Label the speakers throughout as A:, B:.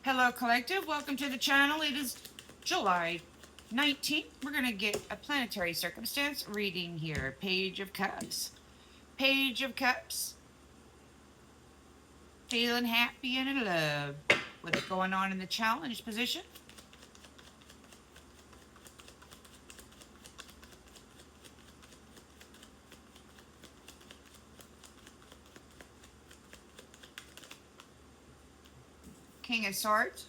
A: Hello, Collective. Welcome to the channel. It is July 19th. We're going to get a planetary circumstance reading here. Page of Cups. Page of Cups. Feeling happy and in love. What's going on in the challenge position? King of Swords.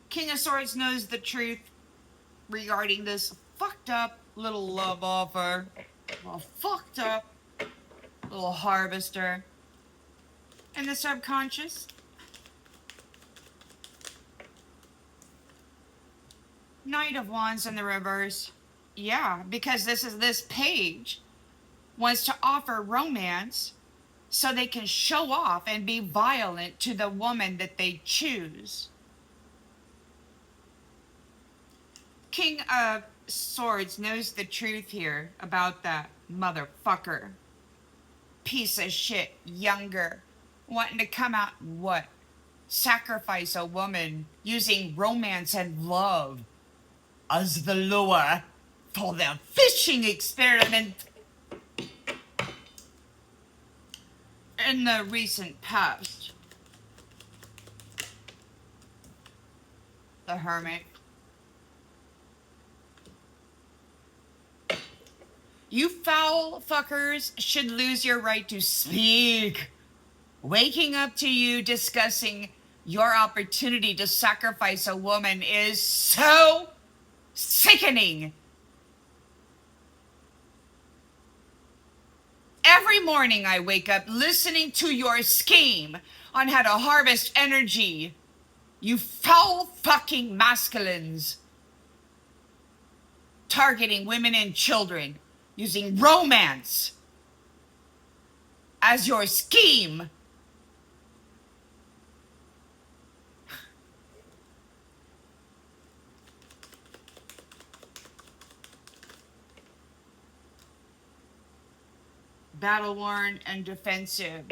A: King of Swords knows the truth regarding this fucked up little love offer. Well, fucked up little harvester. And the subconscious. Knight of Wands in the reverse. Yeah, because this page wants to offer romance so they can show off and be violent to the woman that they choose. King of Swords knows the truth here about that motherfucker. Piece of shit, younger, wanting to come out and what? Sacrifice a woman using romance and love as the lure for their fishing experiment. In the recent past, the Hermit. You foul fuckers should lose your right to speak. Waking up to you discussing your opportunity to sacrifice a woman is so sickening. Every morning I wake up listening to your scheme on how to harvest energy. You foul fucking masculines. Targeting women and children. Using romance as your scheme. Battle-worn and defensive.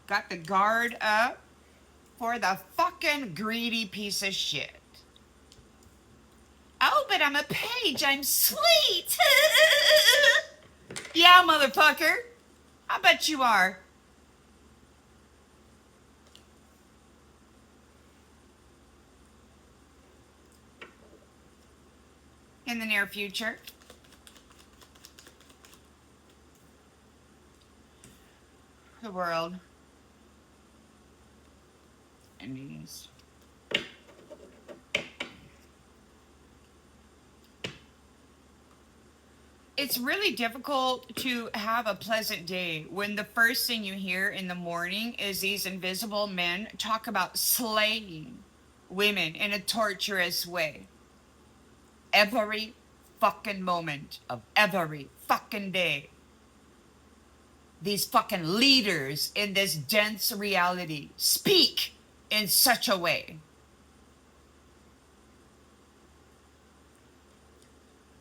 A: Got the guard up for the fucking greedy piece of shit. Oh, but I'm a page. I'm sweet. Yeah, motherfucker. I bet you are. In the near future. The world. Enemies. It's really difficult to have a pleasant day when the first thing you hear in the morning is these invisible men talk about slaying women in a torturous way. Every fucking moment of every fucking day. These fucking leaders in this dense reality speak in such a way.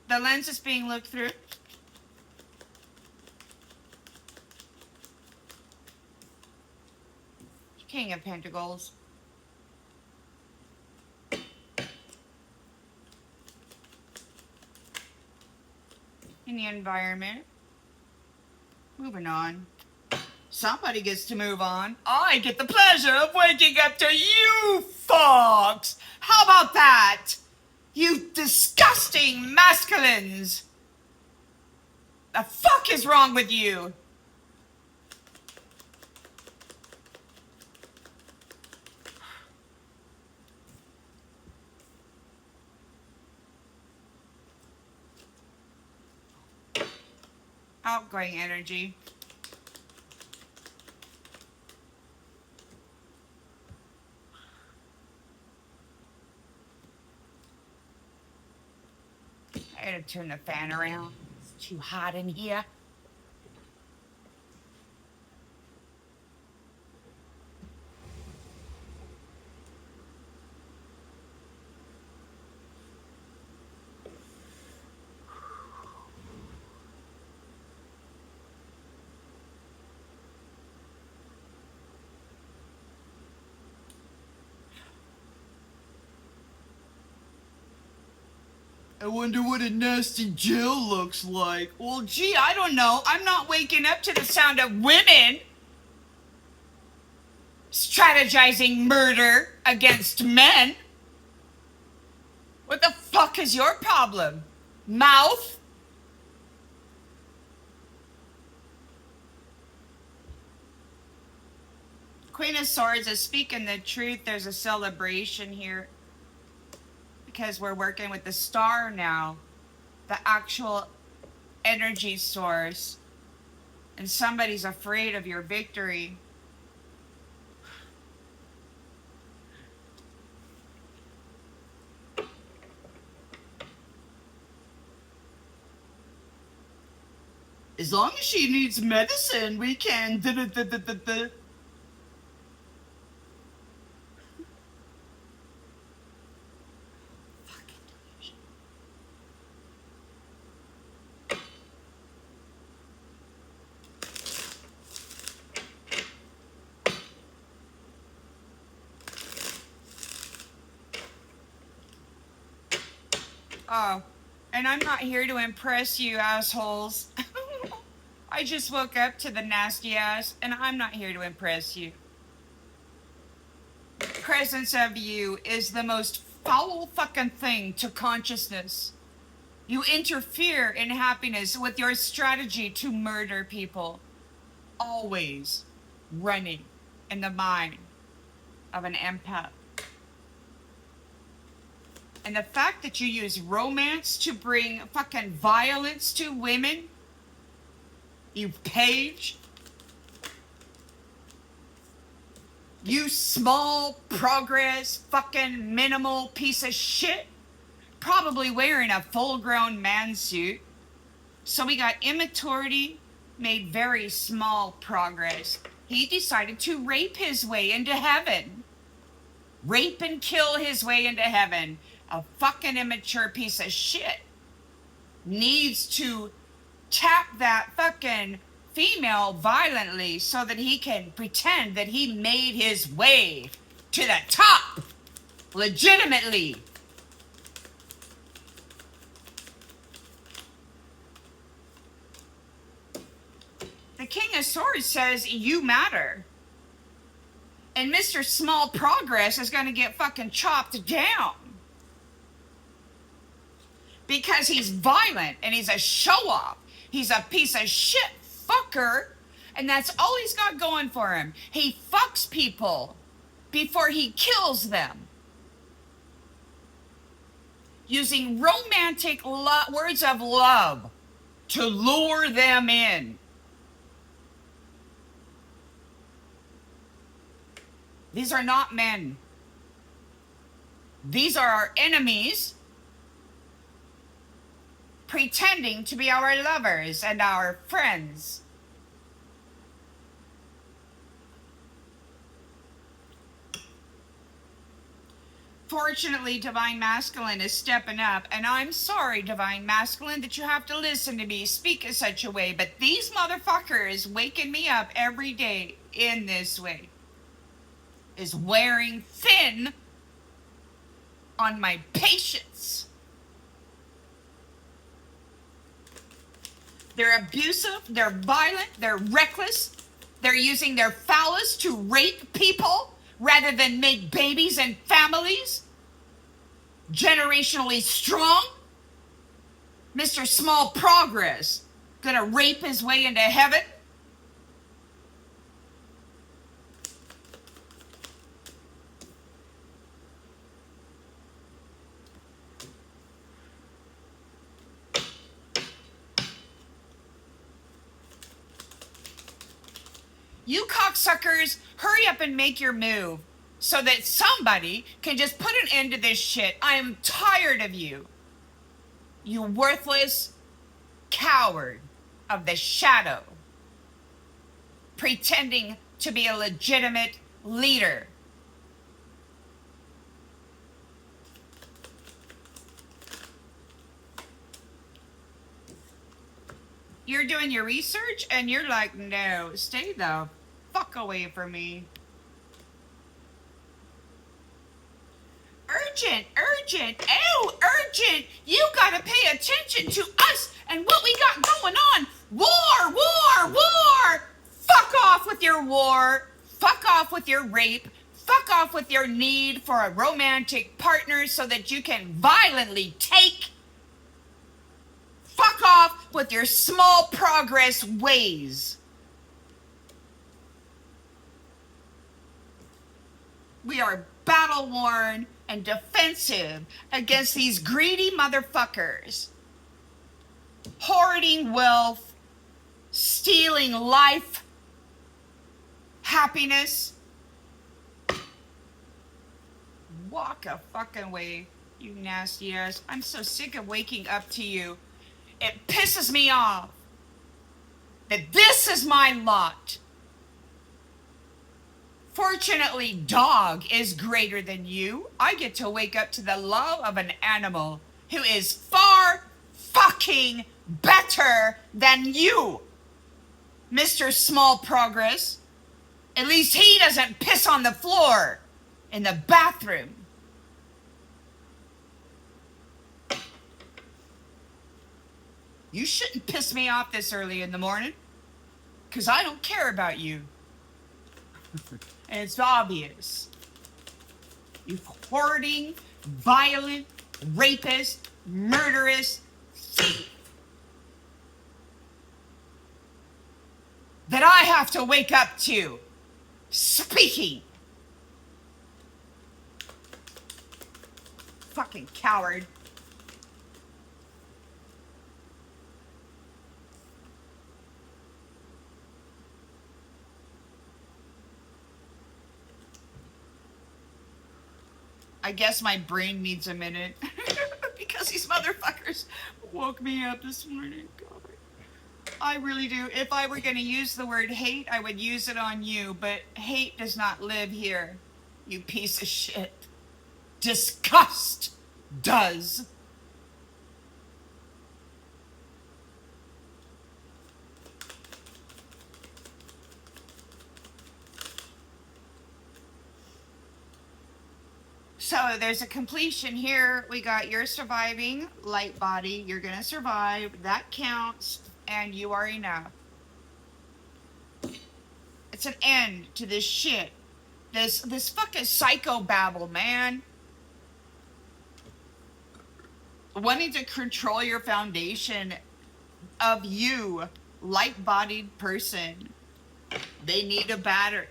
A: The lens is being looked through. King of Pentacles. In the environment. Moving on. Somebody gets to move on. I get the pleasure of waking up to you, Fox. How about that? You disgusting masculines. The fuck is wrong with you? Outgoing energy. I gotta turn the fan around. It's too hot in here. I wonder what a nasty jail looks like. Well, gee, I don't know. I'm not waking up to the sound of women strategizing murder against men. What the fuck is your problem? Mouth? Queen of Swords is speaking the truth. There's a celebration here because we're working with the star now, the actual energy source, and somebody's afraid of your victory. As long as she needs medicine, we can. Oh, and I'm not here to impress you assholes. I just woke up to the nasty ass, and I'm not here to impress you. Presence of you is the most foul fucking thing to consciousness. You interfere in happiness with your strategy to murder people. Always running in the mind of an empath. And the fact that you use romance to bring fucking violence to women, you page, you small progress fucking minimal piece of shit, probably wearing a full-grown man suit. So we got immaturity, made very small progress. He decided to rape his way into heaven. Rape and kill his way into heaven. A fucking immature piece of shit needs to tap that fucking female violently so that he can pretend that he made his way to the top legitimately. The King of Swords says you matter. And Mr. Small Progress is going to get fucking chopped down. Because he's violent and he's a show-off. He's a piece of shit fucker. And that's all he's got going for him. He fucks people before he kills them. Using romantic words of love to lure them in. These are not men. These are our enemies pretending to be our lovers and our friends. Fortunately, Divine Masculine is stepping up, and I'm sorry, Divine Masculine, that you have to listen to me speak in such a way, but these motherfuckers waking me up every day in this way is wearing thin on my patience. They're abusive, they're violent, they're reckless, they're using their phallus to rape people rather than make babies and families. Generationally strong. Mr. Small Progress gonna rape his way into heaven. You cocksuckers, hurry up and make your move so that somebody can just put an end to this shit. I am tired of you. You worthless coward of the shadow. Pretending to be a legitimate leader. You're doing your research and you're like, no, stay the fuck away from me. Earth urgent, oh, urgent. You gotta pay attention to us and what we got going on. War. Fuck off with your war. Fuck off with your rape. Fuck off with your need for a romantic partner so that you can violently take. Fuck off with your small progress ways. We are battle worn and defensive against these greedy motherfuckers. Hoarding wealth, stealing life, happiness. Walk a fucking way, you nasty ass. I'm so sick of waking up to you. It pisses me off that this is my lot. Fortunately, dog is greater than you. I get to wake up to the love of an animal who is far fucking better than you, Mr. Small Progress. At least he doesn't piss on the floor in the bathroom. You shouldn't piss me off this early in the morning, because I don't care about you. And it's obvious. You hoarding, violent, rapist, murderous thief. That I have to wake up to. Speaking. Fucking coward. I guess my brain needs a minute because these motherfuckers woke me up this morning. God. I really do. If I were going to use the word hate, I would use it on you, but hate does not live here, you piece of shit. Disgust does. So there's a completion here. We got you're surviving, light body. You're going to survive. That counts. And you are enough. It's an end to this shit. This fucking psychobabble, man. Wanting to control your foundation of you, light-bodied person. They need a battery.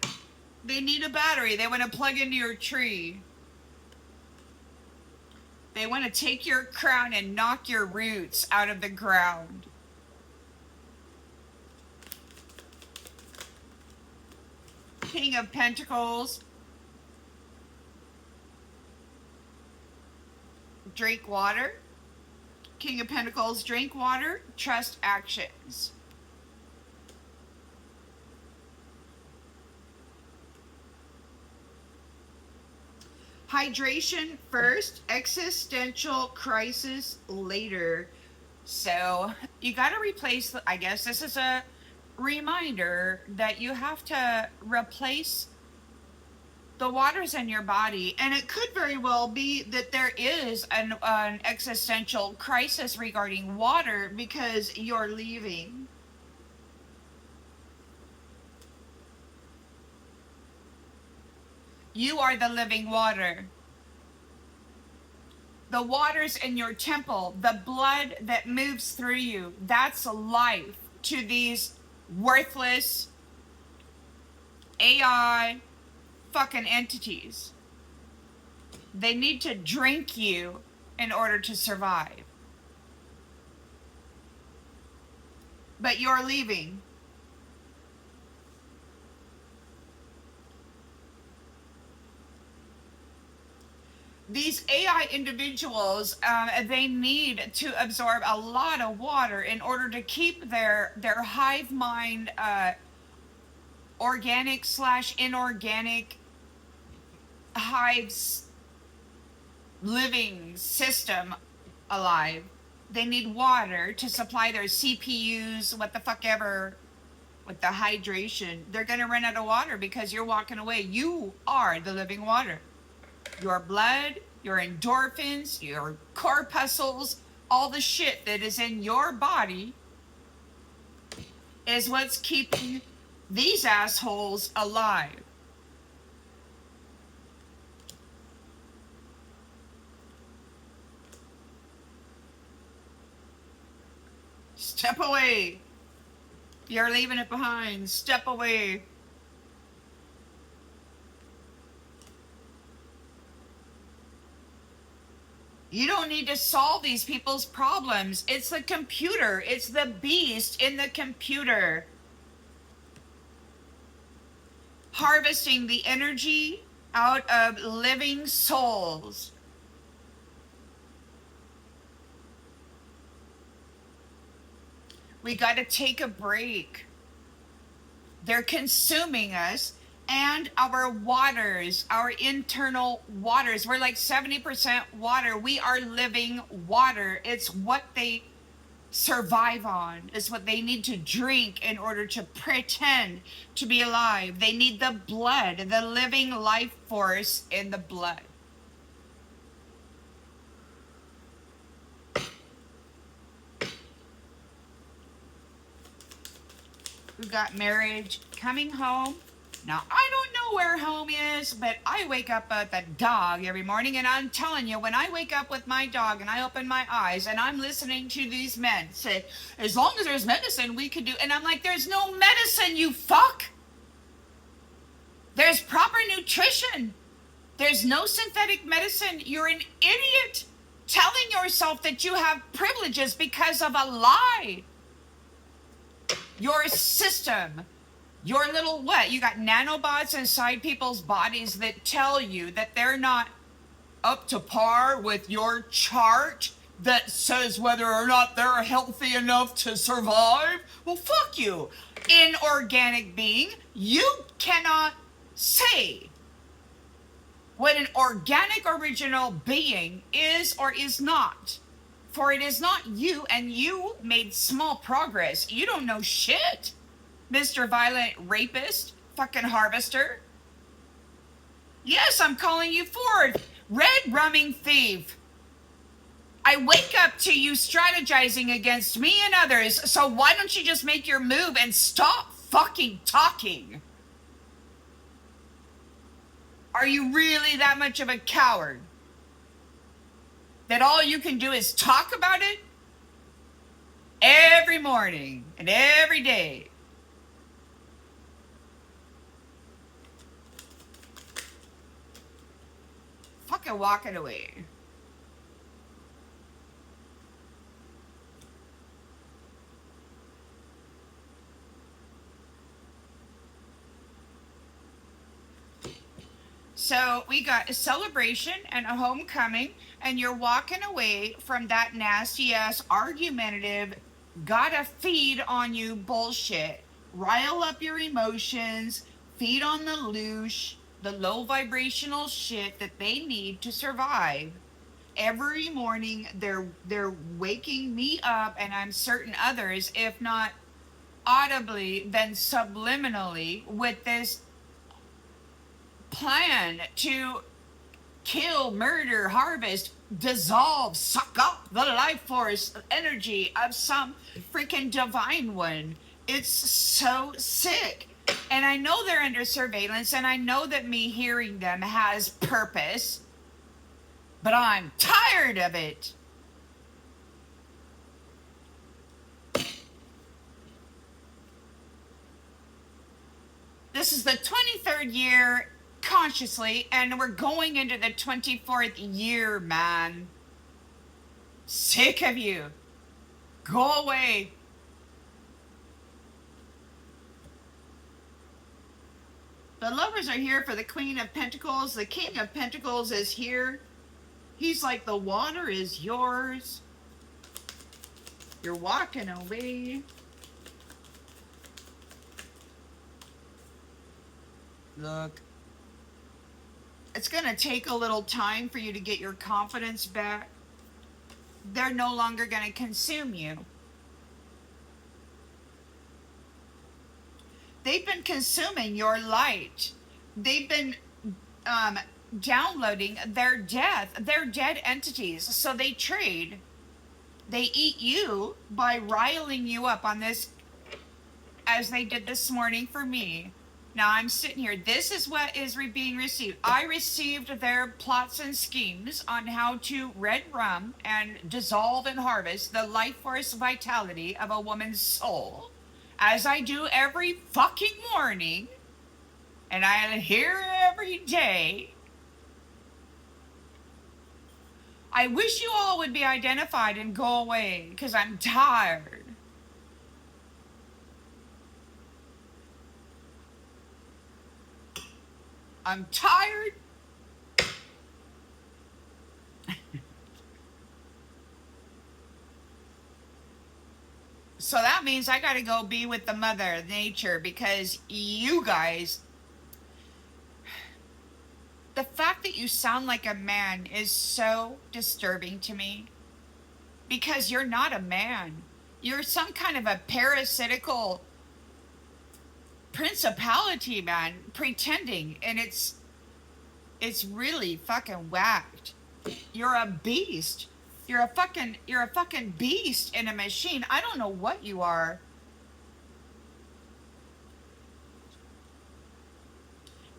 A: They need a battery. They want to plug into your tree. They want to take your crown and knock your roots out of the ground. King of Pentacles. Drink water. King of Pentacles, drink water. Trust actions. Hydration first, existential crisis later. So you got to replace the, I guess this is a reminder that you have to replace the waters in your body. And it could very well be that there is an existential crisis regarding water because you're leaving. You are the living water. The waters in your temple, the blood that moves through you, that's life to these worthless AI fucking entities. They need to drink you in order to survive. But you're leaving. These AI individuals, they need to absorb a lot of water in order to keep their hive mind, organic / inorganic hives living system alive. They need water to supply their CPUs, what the fuck ever, with the hydration. They're going to run out of water because you're walking away. You are the living water. Your blood, your endorphins, your corpuscles, all the shit that is in your body is what's keeping these assholes alive. Step away. You're leaving it behind. Step away. You don't need to solve these people's problems. It's the computer. It's the beast in the computer. Harvesting the energy out of living souls. We got to take a break. They're consuming us and our waters, our internal waters. We're like 70% water. We are living water. It's what they survive on. It's what they need to drink in order to pretend to be alive. They need the blood, the living life force in the blood. We've got marriage coming home. Now, I don't know where home is, but I wake up with the dog every morning, and I'm telling you, when I wake up with my dog and I open my eyes and I'm listening to these men say, as long as there's medicine, we could do, and I'm like, there's no medicine, you fuck. There's proper nutrition. There's no synthetic medicine. You're an idiot telling yourself that you have privileges because of a lie. Your system, your little what? You got nanobots inside people's bodies that tell you that they're not up to par with your chart that says whether or not they're healthy enough to survive. Well, fuck you. Inorganic being, you cannot say what an organic original being is or is not. For it is not you, and you made small progress. You don't know shit, Mr. Violent Rapist, fucking harvester. Yes, I'm calling you forward. Red Rumming Thief. I wake up to you strategizing against me and others, so why don't you just make your move and stop fucking talking? Are you really that much of a coward? That all you can do is talk about it every morning and every day. Fucking walking away. So we got a celebration and a homecoming, and you're walking away from that nasty ass argumentative, gotta feed on you bullshit. Rile up your emotions, feed on the loosh, the low vibrational shit that they need to survive. Every morning they're waking me up, and I'm certain others, if not audibly, then subliminally, with this plan to kill, murder, harvest, dissolve, suck up the life force energy of some freaking divine one. It's so sick. And I know they're under surveillance, and I know that me hearing them has purpose, but I'm tired of it. This is the 23rd year consciously, and we're going into the 24th year, man. Sick of you. Go away. The lovers are here for the Queen of Pentacles. The King of Pentacles is here. He's like, the water is yours. You're walking away. Look. It's going to take a little time for you to get your confidence back. They're no longer going to consume you. They've been consuming your light. They've been downloading their death. They're dead entities. So they trade. They eat you by riling you up on this, as they did this morning for me. Now I'm sitting here. This is what is being received. I received their plots and schemes on how to red rum and dissolve and harvest the life force vitality of a woman's soul, as I do every fucking morning, and I hear every day. I wish you all would be identified and go away, because I'm tired. I'm tired. So that means I gotta go be with the mother nature, because you guys, the fact that you sound like a man is so disturbing to me, because you're not a man. You're some kind of a parasitical principality, man, pretending, and it's really fucking whacked. You're a beast. You're a fucking beast in a machine. I don't know what you are.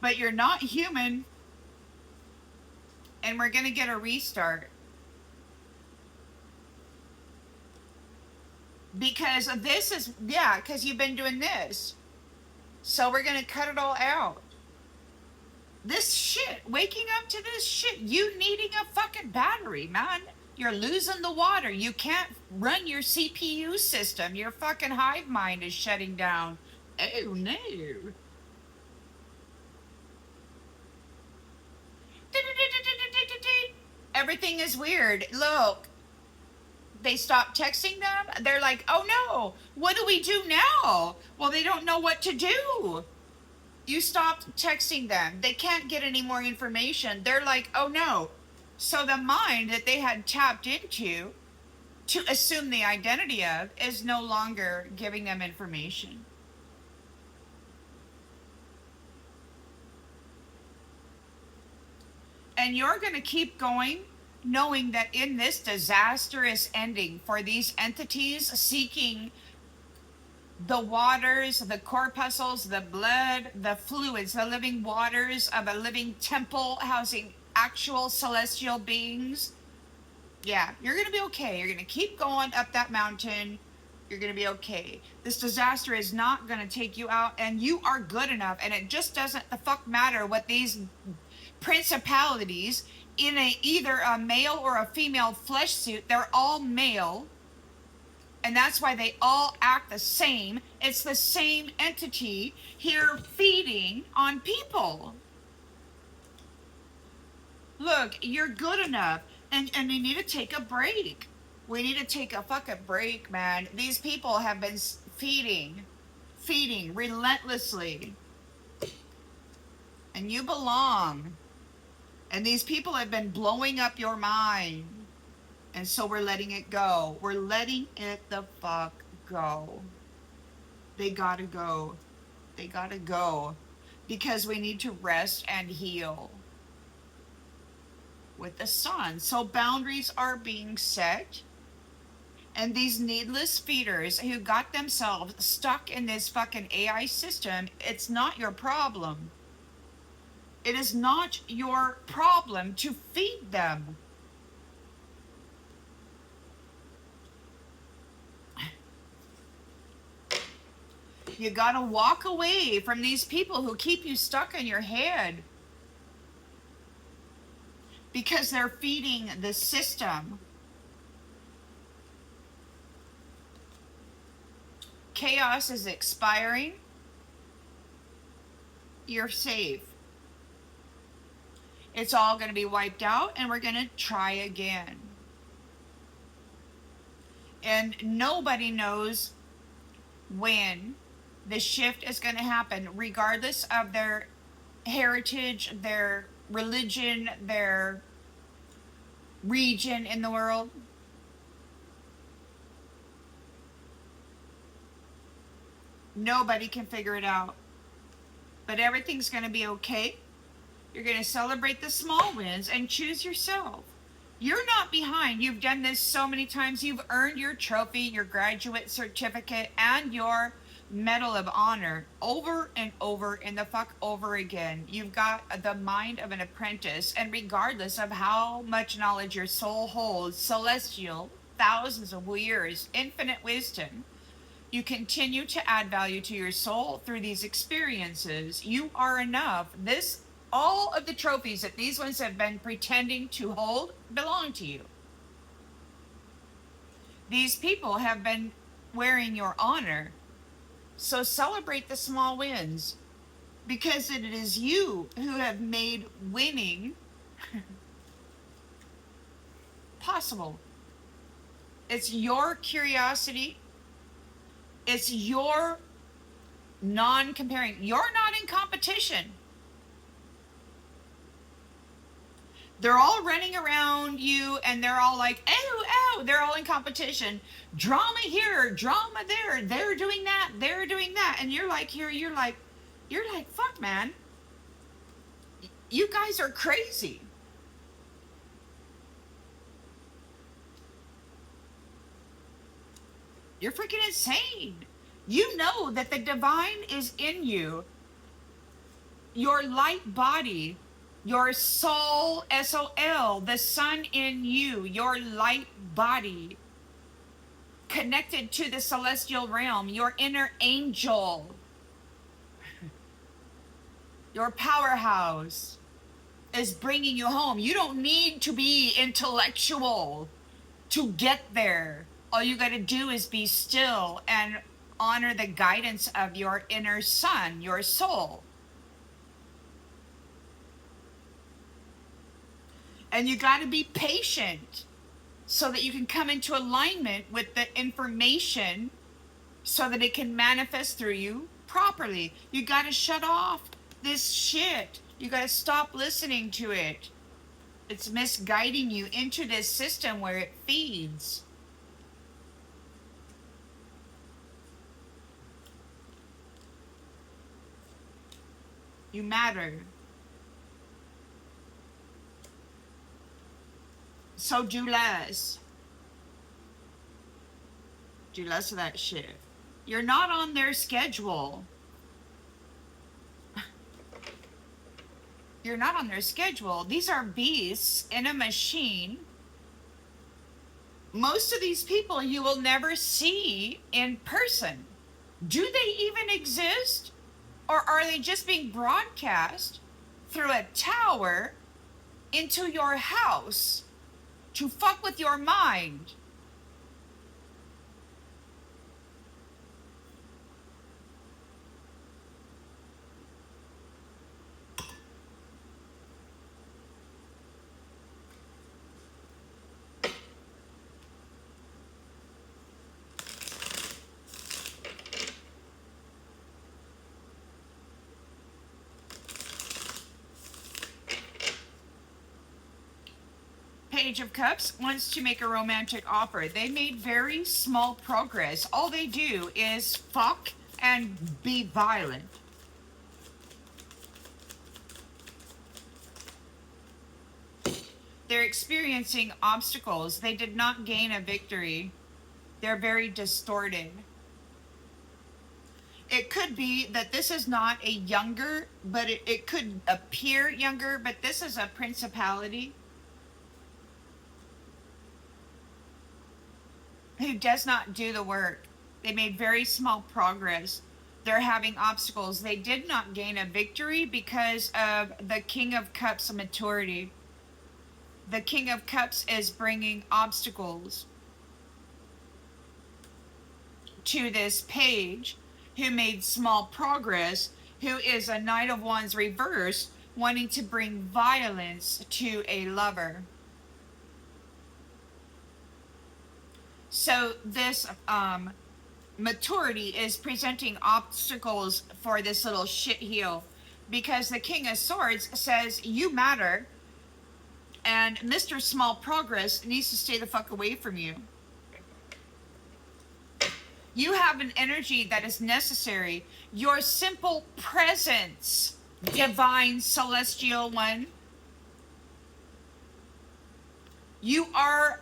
A: But you're not human. And we're gonna get a restart. Because this is, yeah, because you've been doing this. So we're gonna cut it all out. This shit, waking up to this shit, you needing a fucking battery, man. You're losing the water. You can't run your CPU system. Your fucking hive mind is shutting down. Oh no. Everything is weird. Look, they stopped texting them. They're like, oh no, what do we do now? Well, they don't know what to do. You stopped texting them. They can't get any more information. They're like, oh no. So the mind that they had tapped into to assume the identity of is no longer giving them information. And you're going to keep going, knowing that in this disastrous ending for these entities seeking the waters, the corpuscles, the blood, the fluids, the living waters of a living temple housing actual celestial beings. Yeah, you're going to be okay. You're going to keep going up that mountain. You're going to be okay. This disaster is not going to take you out, and you are good enough. And it just doesn't the fuck matter what these principalities in either a male or a female flesh suit, they're all male. And that's why they all act the same. It's the same entity here feeding on people. Look, you're good enough. And you need to take a break. We need to take a fucking break, man. These people have been feeding relentlessly. And you belong. And these people have been blowing up your mind. And so we're letting it go. We're letting it the fuck go. They gotta go. They gotta go. Because we need to rest and heal with the sun. So boundaries are being set. And these needless feeders who got themselves stuck in this fucking AI system, it's not your problem. It is not your problem to feed them. You gotta walk away from these people who keep you stuck in your head. Because they're feeding the system. Chaos is expiring. You're safe. It's all going to be wiped out, and we're going to try again. And nobody knows when the shift is going to happen, regardless of their heritage, their religion, their region in the world. Nobody can figure it out. But everything's going to be okay, You're going to celebrate the small wins and choose yourself. You're not behind. You've done this so many times. You've earned your trophy, your graduate certificate, and your Medal of Honor over and over and the fuck over again. You've got the mind of an apprentice, and regardless of how much knowledge your soul holds, celestial, thousands of years, infinite wisdom, you continue to add value to your soul through these experiences. You are enough. All of the trophies that these ones have been pretending to hold belong to you. These people have been wearing your honor. So celebrate the small wins, because it is you who have made winning possible. It's your curiosity. It's your non-comparing. You're not in competition. They're all running around you and they're all like, oh, oh, they're all in competition. Drama here, drama there. They're doing that, they're doing that. And you're like, you're like, fuck, man. You guys are crazy. You're freaking insane. You know that the divine is in you. Your light body, your soul, SOL, the sun in you, your light body, connected to the celestial realm, your inner angel, your powerhouse is bringing you home. You don't need to be intellectual to get there. All you got to do is be still and honor the guidance of your inner sun, your soul. And you got to be patient so that you can come into alignment with the information so that it can manifest through you properly. You got to shut off this shit. You got to stop listening to it. It's misguiding you into this system where it feeds. You matter. So do less. Do less of that shit. You're not on their schedule. You're not on their schedule. These are beasts in a machine. Most of these people you will never see in person. Do they even exist? Or are they just being broadcast through a tower into your house to fuck with your mind? Page of Cups wants to make a romantic offer. They made very small progress. All they do is fuck and be violent. They're experiencing obstacles. They did not gain a victory. They're very distorted. It could be that this is not a younger, but it could appear younger, but this is a principality who does not do the work. They made very small progress. They're having obstacles. They did not gain a victory because of the King of Cups maturity. The King of Cups is bringing obstacles to this page who made small progress, who is a Knight of Wands reverse, wanting to bring violence to a lover. So this maturity is presenting obstacles for this little shitheel, because the King of Swords says you matter and Mr. Small Progress needs to stay the fuck away from you. You have an energy that is necessary. Your simple presence divine celestial one. You are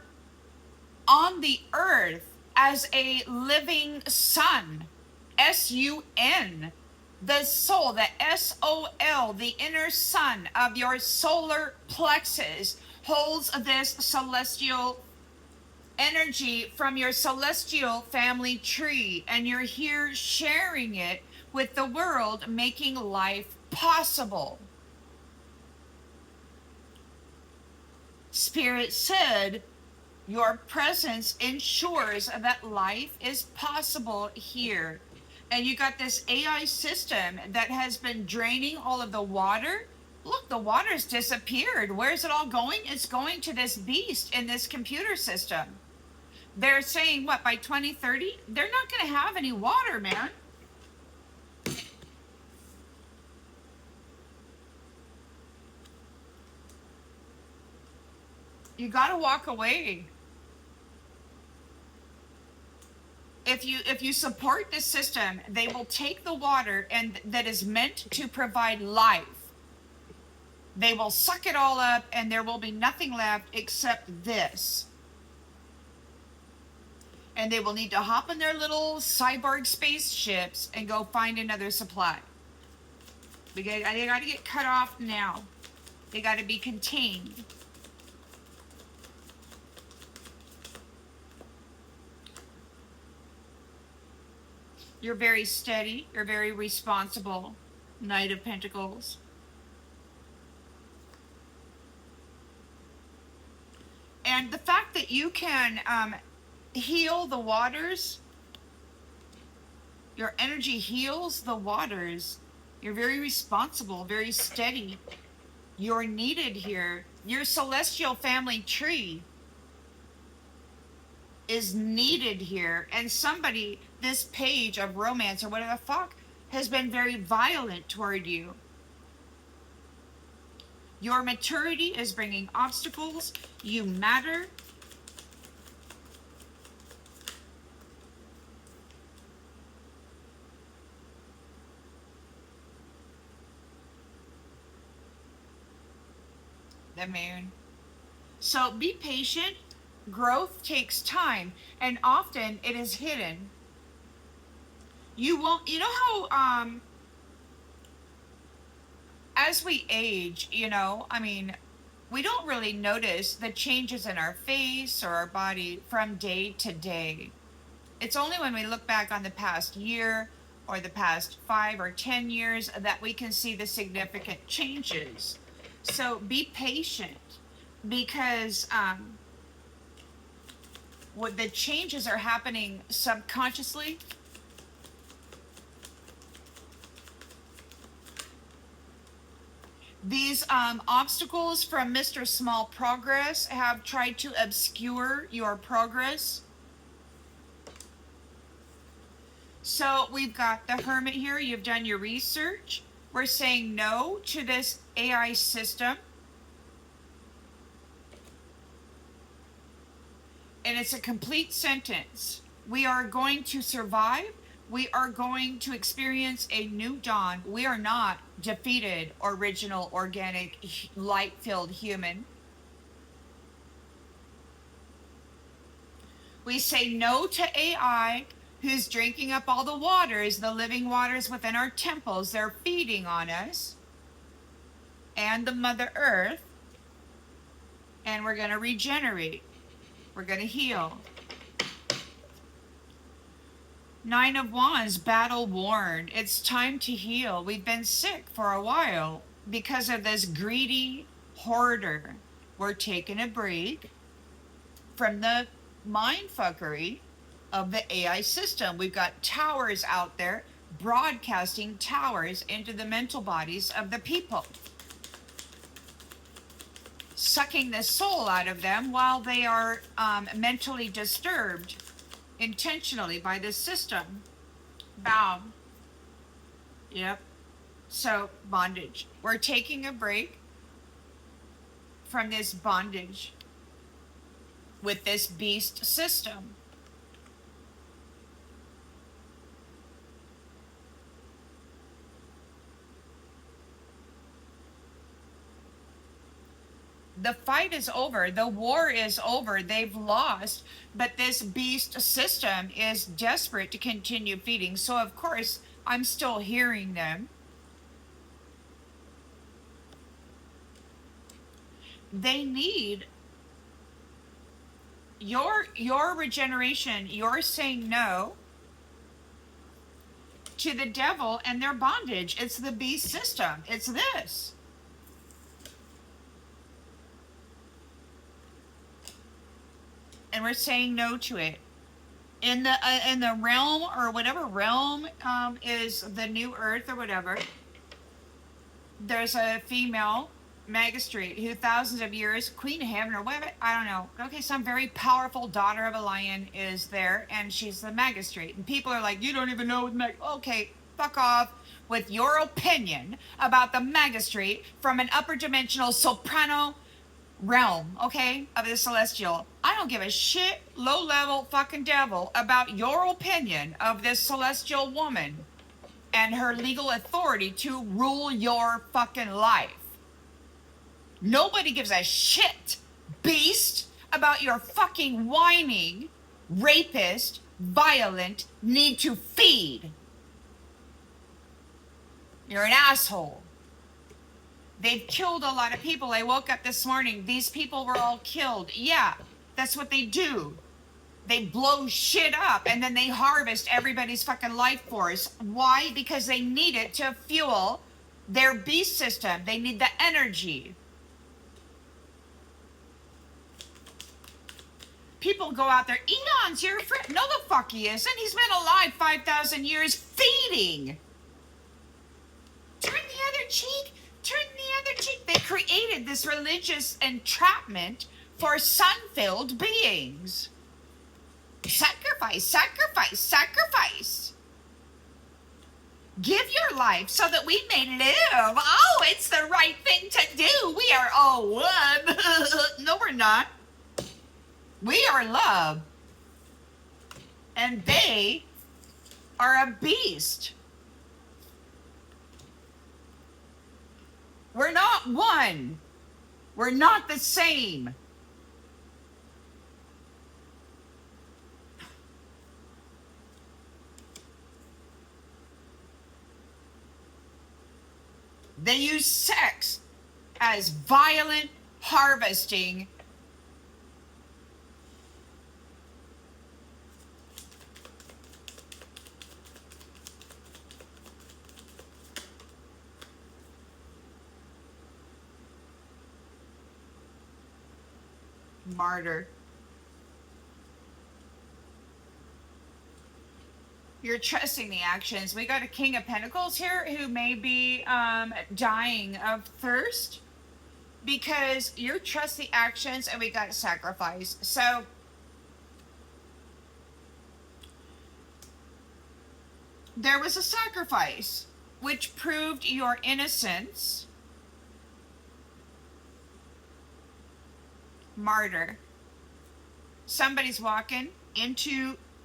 A: on the earth as a living sun, S-U-N, the soul, the S-O-L, the inner sun of your solar plexus holds this celestial energy from your celestial family tree, and you're here sharing it with the world, making life possible. Spirit said, your presence ensures that life is possible here. And you got this AI system that has been draining all of the water. Look, the water's disappeared. Where's it all going? It's going to this beast in this computer system. They're saying, what, by 2030? They're not going to have any water, man. You got to walk away. If you support this system, they will take the water and that is meant to provide life. They will suck it all up, and there will be nothing left except this. And they will need to hop in their little cyborg spaceships and go find another supply. They got to get cut off now. They got to be contained. You're very steady. You're very responsible. Knight of Pentacles. And the fact that you can heal the waters, your energy heals the waters. You're very responsible, very steady. You're needed here. Your celestial family tree is needed here. And somebody, this page of romance or whatever the fuck, has been very violent toward you. Your maturity is bringing obstacles. You matter. The moon. So be patient. Growth takes time, and often it is hidden. You won't, you know how, as we age, I mean, we don't really notice the changes in our face or our body from day to day. It's only when we look back on the past year or the past 5 or 10 years that we can see the significant changes. So be patient, because what the changes are happening subconsciously. These obstacles from Mr. Small Progress have tried to obscure your progress. So we've got the Hermit here. You've done your research. We're saying no to this AI system. And it's a complete sentence. We are going to survive. We are going to experience a new dawn. We are not defeated, original, organic, light-filled human. We say no to AI, who's drinking up all the waters, the living waters within our temples. They're feeding on us and the Mother Earth. And we're going to regenerate. We're going to heal. 9 of Wands, battle worn. It's time to heal. We've been sick for a while because of this greedy hoarder. We're taking a break from the mindfuckery of the AI system. We've got towers out there broadcasting towers into the mental bodies of the people, sucking the soul out of them while they are mentally disturbed intentionally by this system. Bound. Yep. So, bondage. We're taking a break from this bondage with this beast system. The fight is over. The war is over. They've lost. But this beast system is desperate to continue feeding. So, of course, I'm still hearing them. They need your regeneration. You're saying no to the devil and their bondage. It's the beast system. It's this. And we're saying no to it. In the realm, or whatever realm is the new earth or whatever, there's a female magistrate who thousands of years, queen of heaven or whatever, I don't know. Okay, some very powerful daughter of a lion is there, and she's the magistrate. And people are like, you don't even know what okay, fuck off with your opinion about the magistrate from an upper dimensional soprano realm, okay, of the celestial. I don't give a shit, low level fucking devil, about your opinion of this celestial woman and her legal authority to rule your fucking life. Nobody gives a shit, beast, about your fucking whining, rapist, violent need to feed. You're an asshole. They've killed a lot of people. I woke up this morning. These people were all killed. Yeah, that's what they do. They blow shit up and then they harvest everybody's fucking life force. Why? Because they need it to fuel their beast system. They need the energy. People go out there, Eon's your friend. No, the fuck he isn't. He's been alive 5,000 years feeding. Turn the other cheek. Turn the other cheek. They created this religious entrapment for sun-filled beings. Sacrifice, sacrifice, sacrifice. Give your life so that we may live. Oh, it's the right thing to do. We are all one. No, we're not. We are love. And they are a beast. We're not one. We're not the same. They use sex as violent harvesting. Martyr. You're trusting the actions. We got a King of Pentacles here who may be dying of thirst because you trust the actions, and we got sacrifice. So there was a sacrifice which proved your innocence. Martyr. Somebody's walking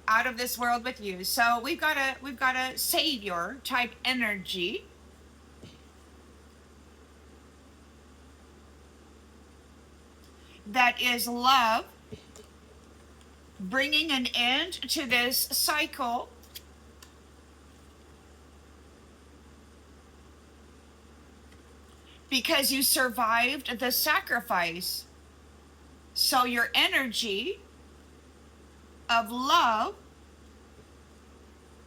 A: out of this world with you. So we've got a savior type energy. That is love, bringing an end to this cycle. Because you survived the sacrifice. So your energy of love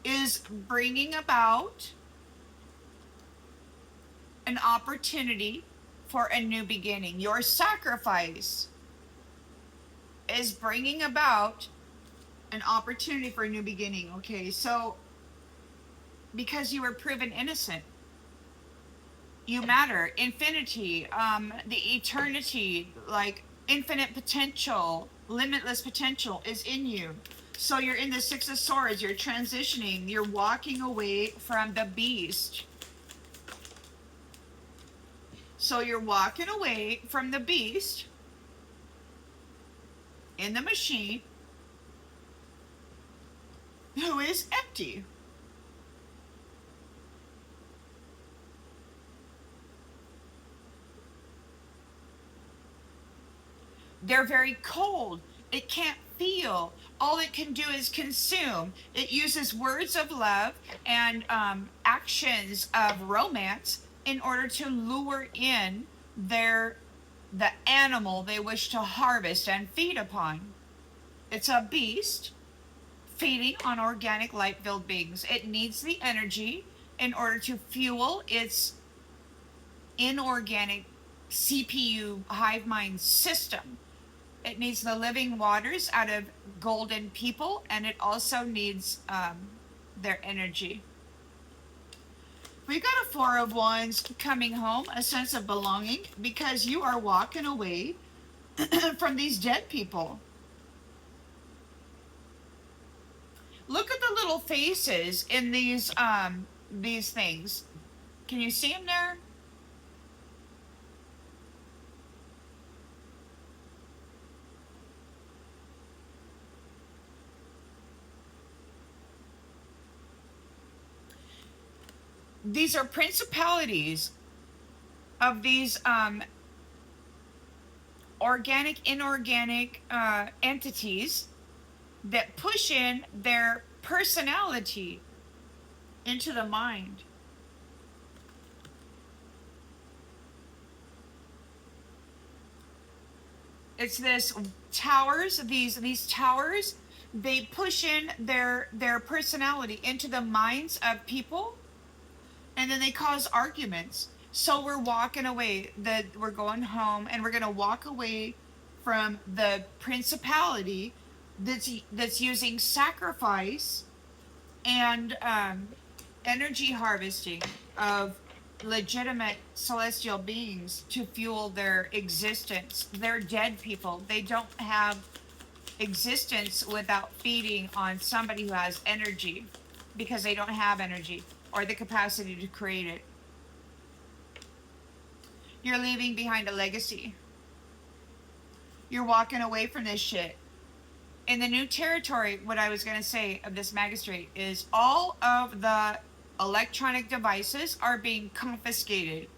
A: is bringing about an opportunity for a new beginning. Your sacrifice is bringing about an opportunity for a new beginning. Okay, so because you were proven innocent, you matter. Infinity, the eternity, like infinite potential, limitless potential is in you. So you're in the Six of Swords, you're transitioning, you're walking away from the beast. So you're walking away from the beast in the machine who is empty. They're very cold. It can't feel. All it can do is consume. It uses words of love and actions of romance in order to lure in the animal they wish to harvest and feed upon. It's a beast feeding on organic light-filled beings. It needs the energy in order to fuel its inorganic CPU hive mind system. It needs the living waters out of golden people, and it also needs their energy. We got a Four of Wands coming home, a sense of belonging, because you are walking away from these dead people. Look at the little faces in these things. Can you see them there? These are principalities of these organic, inorganic entities that push in their personality into the mind. It's this towers, these towers, they push in their personality into the minds of people, and then they cause arguments. So we're walking away, we're going home, and we're going to walk away from the principality that's using sacrifice and energy harvesting of legitimate celestial beings to fuel their existence. They're dead people. They don't have existence without feeding on somebody who has energy, because they don't have energy or the capacity to create it. You're leaving behind a legacy. You're walking away from this shit. In the new territory, what I was going to say of this magistrate is all of the electronic devices are being confiscated.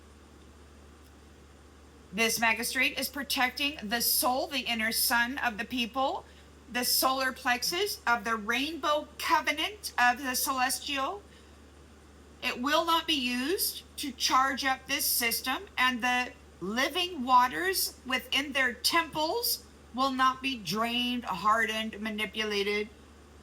A: This magistrate is protecting the soul, the inner sun of the people, the solar plexus of the rainbow covenant of the celestial. It will not be used to charge up this system, and the living waters within their temples will not be drained, hardened, manipulated,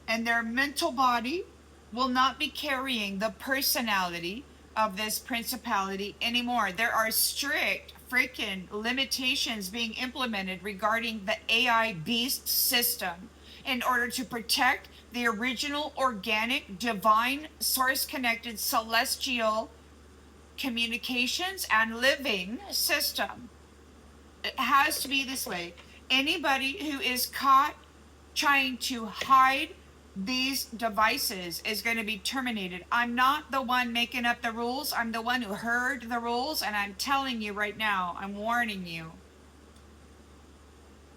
A: and their mental body will not be carrying the personality of this principality anymore. There are strict freaking limitations being implemented regarding the AI beast system in order to protect the original organic, divine, source-connected, celestial communications and living system. It has to be this way. Anybody who is caught trying to hide these devices is going to be terminated. I'm not the one making up the rules. I'm the one who heard the rules, and I'm telling you right now, I'm warning you.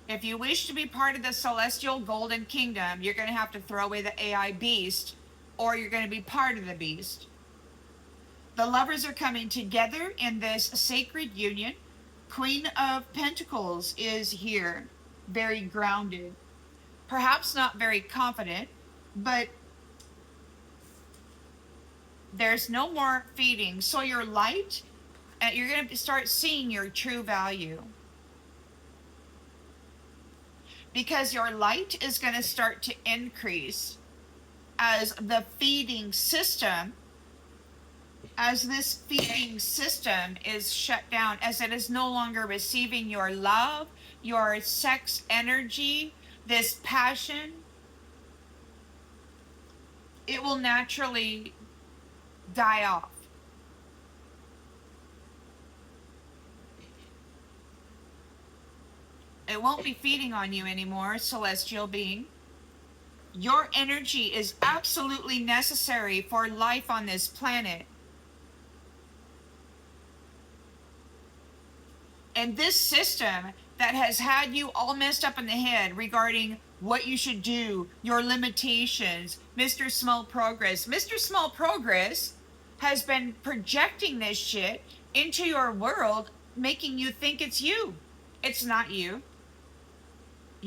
A: If you wish to be part of the celestial golden kingdom, you're going to have to throw away the AI beast, or you're going to be part of the beast. The lovers are coming together in this sacred union. Queen of Pentacles is here, very grounded. Perhaps not very confident, but there's no more feeding. So your light, you're going to start seeing your true value. Because your light is going to start to increase as the feeding system, as this feeding system is shut down, as it is no longer receiving your love, your sex energy, this passion. It will naturally die off. It won't be feeding on you anymore, celestial being. Your energy is absolutely necessary for life on this planet. And this system that has had you all messed up in the head regarding what you should do, your limitations, Mr. Small Progress. Mr. Small Progress has been projecting this shit into your world, making you think it's you. It's not you.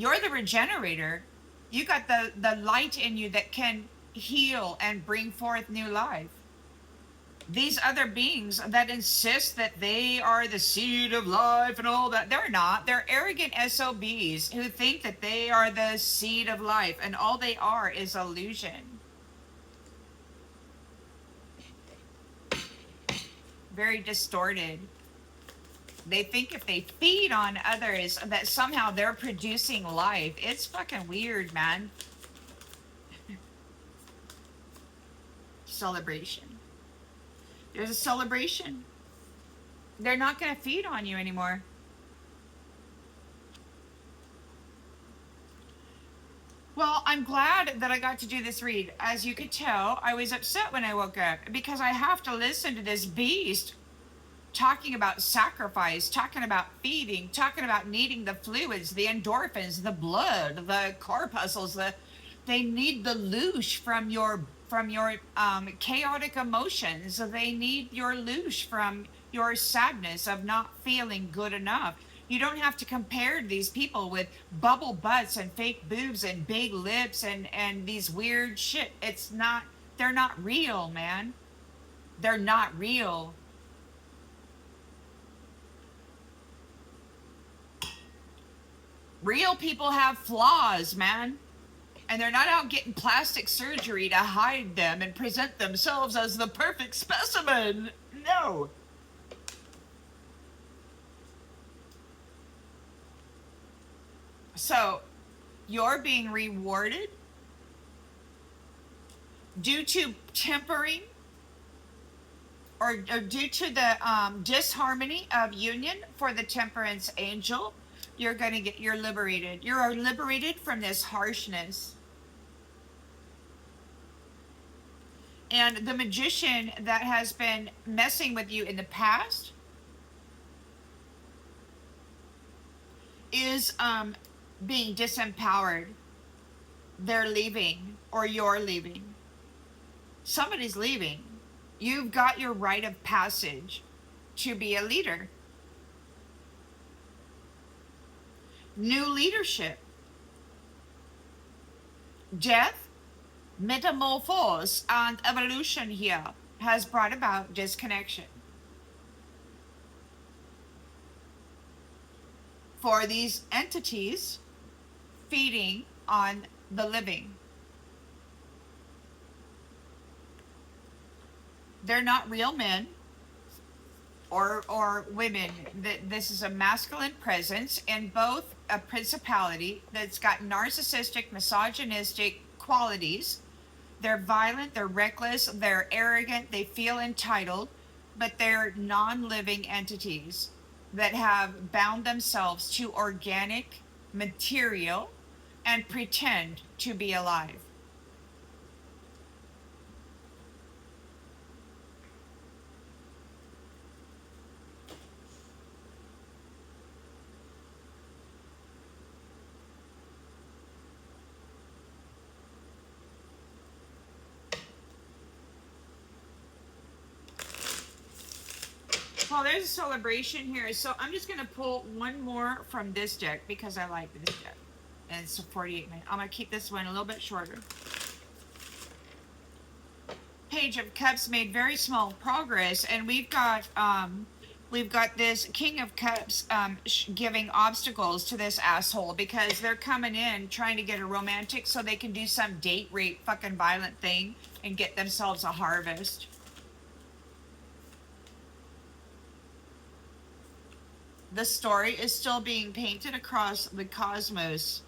A: You're the regenerator. You got the light in you that can heal and bring forth new life. These other beings that insist that they are the seed of life and all that, they're not. They're arrogant SOBs who think that they are the seed of life, and all they are is illusion. Very distorted. They think if they feed on others that somehow they're producing life. It's fucking weird, man. Celebration. There's a celebration. They're not going to feed on you anymore. Well, I'm glad that I got to do this read. As you could tell, I was upset when I woke up because I have to listen to this beast talking about sacrifice, talking about feeding, talking about needing the fluids, the endorphins, the blood, the corpuscles. They need the loosh from your chaotic emotions. They need your loosh from your sadness of not feeling good enough. You don't have to compare these people with bubble butts and fake boobs and big lips and these weird shit. It's not, they're not real, man. They're not real. Real people have flaws, man. And they're not out getting plastic surgery to hide them and present themselves as the perfect specimen. No. So, you're being rewarded due to tempering or due to the disharmony of union for the temperance angel. You're liberated. You're liberated from this harshness. And the magician that has been messing with you in the past is being disempowered. They're leaving, or you're leaving. Somebody's leaving. You've got your rite of passage to be a leader. New leadership. Death, metamorphose, and evolution here has brought about disconnection. For these entities feeding on the living. They're not real men or women. This is a masculine presence in both a principality that's got narcissistic, misogynistic qualities. They're violent, they're reckless, they're arrogant, they feel entitled, but they're non-living entities that have bound themselves to organic material and pretend to be alive. Well, there's a celebration here. So I'm just going to pull one more from this deck because I like this deck. And it's a 48 minute. I'm going to keep this one a little bit shorter. Page of Cups made very small progress. And we've got this King of Cups giving obstacles to this asshole because they're coming in trying to get a romantic so they can do some date rape fucking violent thing and get themselves a harvest. The story is still being painted across the cosmos.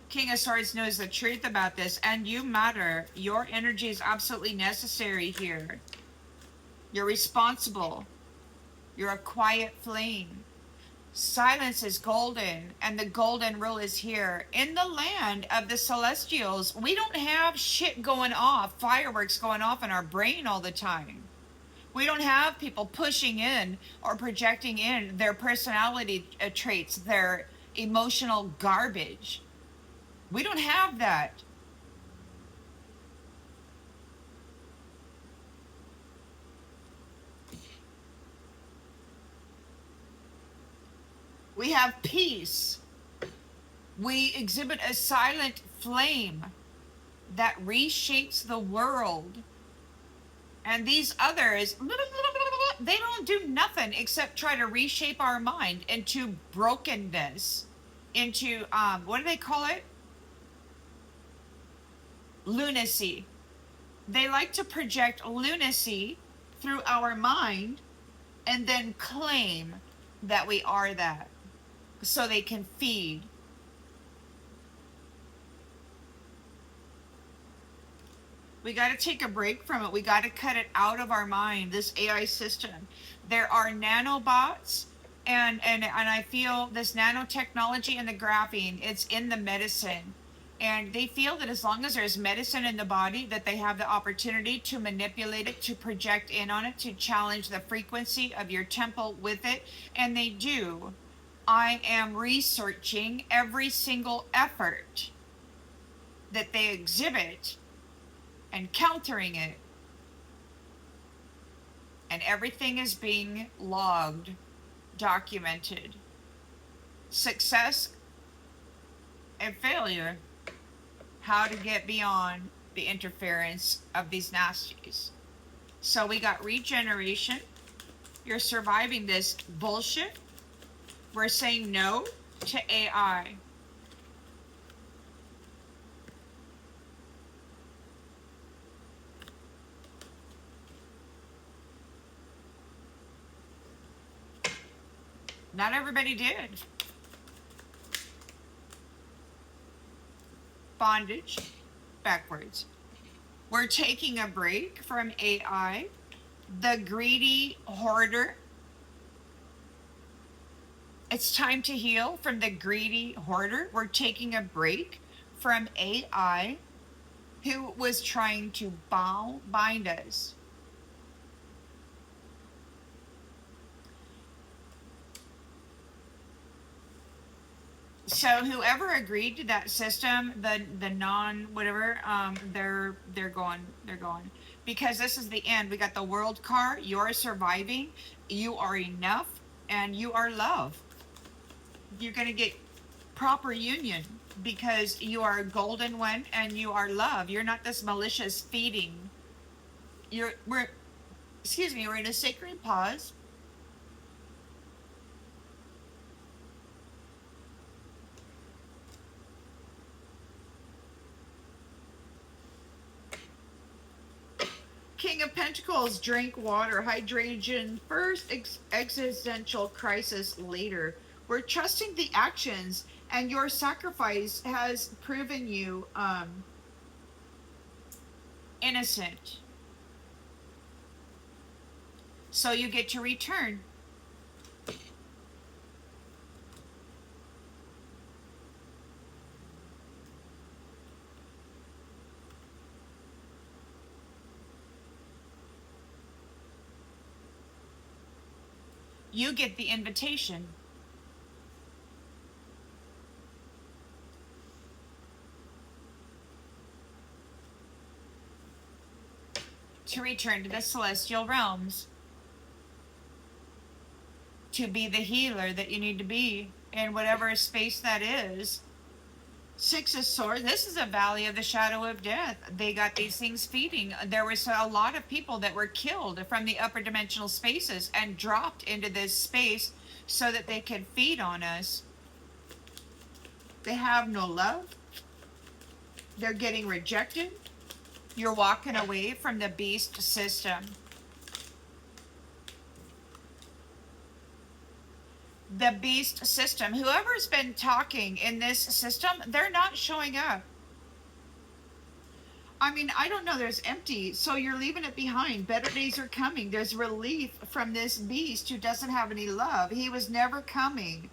A: King of Swords knows the truth about this, and you matter. Your energy is absolutely necessary here. You're responsible. You're a quiet flame. Silence is golden, and the golden rule is here. In the land of the Celestials, we don't have shit going off, fireworks going off in our brain all the time. We don't have people pushing in or projecting in their personality traits, their emotional garbage. We don't have that. We have peace. We exhibit a silent flame that reshapes the world. And these others, they don't do nothing except try to reshape our mind into brokenness, into, what do they call it? Lunacy. They like to project lunacy through our mind and then claim that we are that so they can feed. We got to take a break from it. We got to cut it out of our mind, this AI system. There are nanobots, and I feel this nanotechnology and the graphene, it's in the medicine. And they feel that as long as there's medicine in the body, that they have the opportunity to manipulate it, to project in on it, to challenge the frequency of your temple with it. And they do. I am researching every single effort that they exhibit and countering it. And everything is being logged, documented. Success and failure. How to get beyond the interference of these nasties. So we got regeneration. You're surviving this bullshit. We're saying no to AI. Not everybody did. Bondage, backwards. We're taking a break from AI. The greedy hoarder. It's time to heal from the greedy hoarder. We're taking a break from AI who was trying to bind us. So whoever agreed to that system, the non whatever, they're going, because this is the end. We got the world card. You're surviving. You are enough, and you are love. You're gonna get proper union because you are a golden one and you are love. You're not this malicious feeding. We're in a sacred pause. King of Pentacles, drink water, hydration first, existential crisis later. We're trusting the actions, and your sacrifice has proven you innocent. So you get to return. You get the invitation. To return to the celestial realms. To be the healer that you need to be in whatever space that is. Six of Swords. This is a valley of the shadow of death. They got these things feeding. There was a lot of people that were killed from the upper dimensional spaces and dropped into this space so that they could feed on us. They have no love. They're getting rejected. You're walking away from the beast system. The beast system. Whoever's been talking in this system, they're not showing up. I mean, I don't know. There's empty. So you're leaving it behind. Better days are coming. There's relief from this beast who doesn't have any love. He was never coming.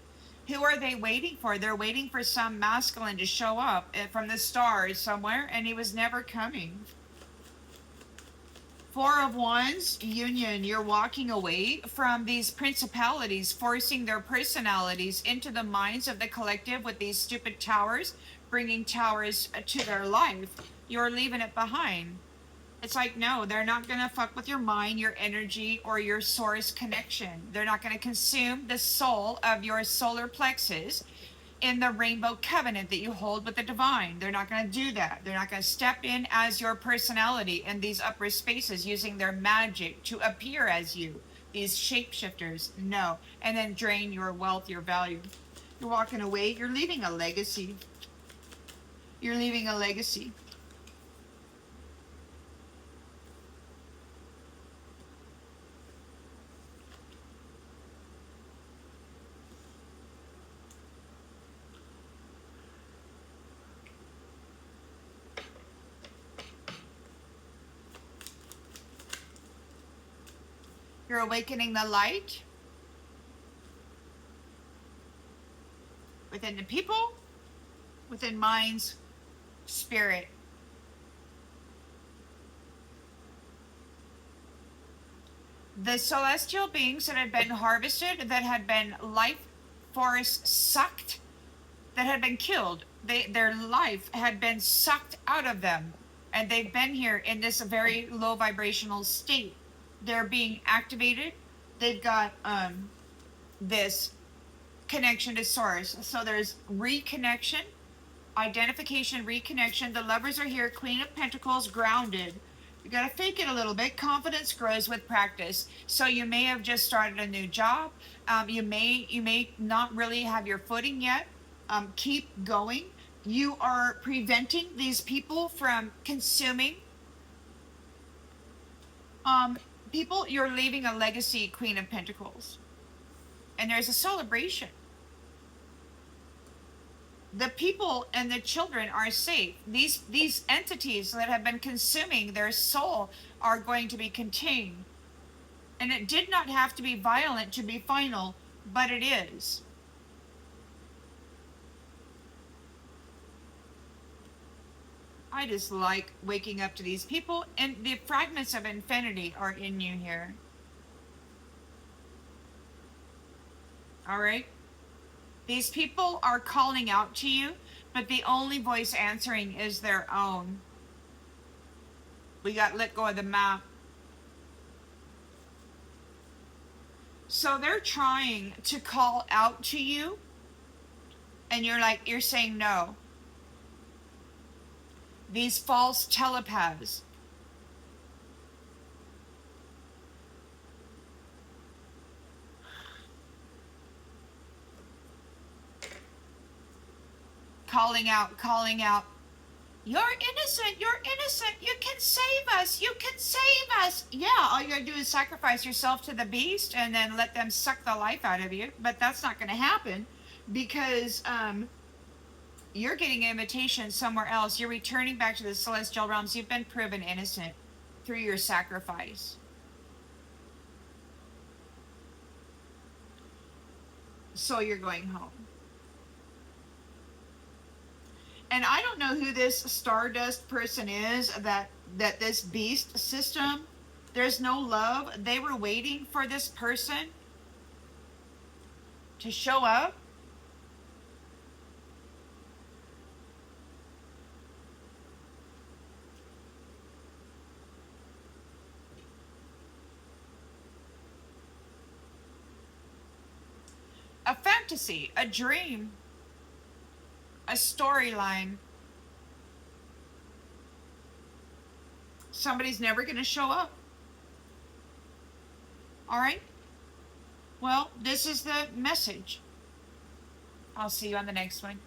A: Who are they waiting for? They're waiting for some masculine to show up from the stars somewhere, and he was never coming. Four of Wands, union. You're walking away from these principalities, forcing their personalities into the minds of the collective with these stupid towers, bringing towers to their life. You're leaving it behind. It's like, no, they're not going to fuck with your mind, your energy, or your source connection. They're not going to consume the soul of your solar plexus in the rainbow covenant that you hold with the divine. They're not going to do that. They're not going to step in as your personality in these upper spaces using their magic to appear as you. These shapeshifters, no. And then drain your wealth, your value. You're walking away. You're leaving a legacy. You're leaving a legacy. You're awakening the light within the people, within minds, spirit. The celestial beings that had been harvested, that had been life force sucked, that had been killed, their life had been sucked out of them, and they've been here in this very low vibrational state. They're being activated. They've got this connection to source. So there's reconnection, identification, reconnection. The lovers are here. Queen of Pentacles, grounded. You gotta fake it a little bit. Confidence grows with practice. So you may have just started a new job. You may not really have your footing yet. Keep going. You are preventing these people from consuming. People, you're leaving a legacy, Queen of Pentacles, and there's a celebration. The people and the children are safe. These entities that have been consuming their soul are going to be contained. And it did not have to be violent to be final, but it is. I just like waking up to these people, and the fragments of infinity are in you here. All right? These people are calling out to you, but the only voice answering is their own. We got let go of the map. So they're trying to call out to you, and you're saying no. These false telepaths. Calling out. You're innocent. You can save us. You can save us. Yeah, all you gotta do is sacrifice yourself to the beast and then let them suck the life out of you. But that's not gonna happen because you're getting an invitation somewhere else. You're returning back to the celestial realms. You've been proven innocent through your sacrifice. So you're going home. And I don't know who this Stardust person is, that this beast system, there's no love. They were waiting for this person to show up. A fantasy, a dream, a storyline. Somebody's never going to show up. All right? Well, this is the message. I'll see you on the next one.